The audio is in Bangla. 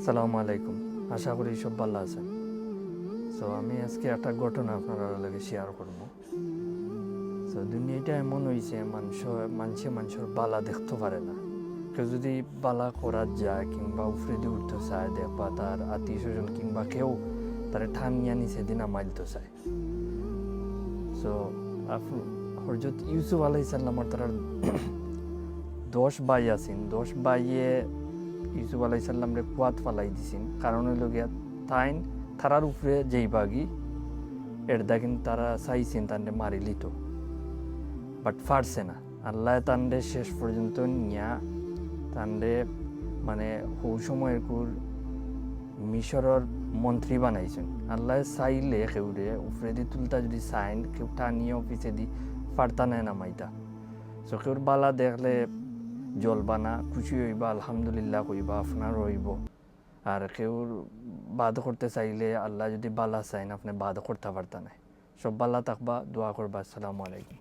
আসসালামু আলাইকুম। আশা করি সব ভালো আছেন। সো আমি আজকে একটা ঘটনা আপনারা লাগে শেয়ার করব। সো দুনিয়াটা এমন হয়েছে মানুষের বালা দেখতে পারে না। কেউ যদি বালা করা যায় কিংবা উফরে দিয়ে উঠতে চায় দেখবা তার আত্মীয় স্বজন কিংবা কেউ তার ঠামিয়া নিচে দিনা মাইলতে চায়। সো হরজত ইউসুফ আলাইসাল্লামর তার 10 ভাই আছেন। 10 ভাইয়ে ইউসুফ আলাইসাল্লামরে কুয়াত ফালাই দিছেন, কারণ হইল গিয়া তারার উপরে যেই বাগি এর দেখেন তারা চাইছেন তান্ডে মারি লিত, বাট পারছে না। আল্লাহ তান্ডে শেষ পর্যন্ত নিয়া তান্ডে মানে হৌ সময়ের মিশরের মন্ত্রী বানাইছেন। আল্লাহ চাইলে কেউরে উপরে দি তুলতা যদি চাইন কেউ টানিয়ে অফিসে দি পারতা নেয় নামাইতা। সো কেউর বালা দেখলে জলবানা খুশি হইবা, আলহামদুলিল্লাহ কইবা, আপনার হইব। আর কেউ বাদ করতে চাইলে আল্লাহ যদি বালা চাইন আপনি বাদ করতে পারতা নাই। সব বালা থাকবা, দোয়া করবা। আসসালামু আলাইকুম।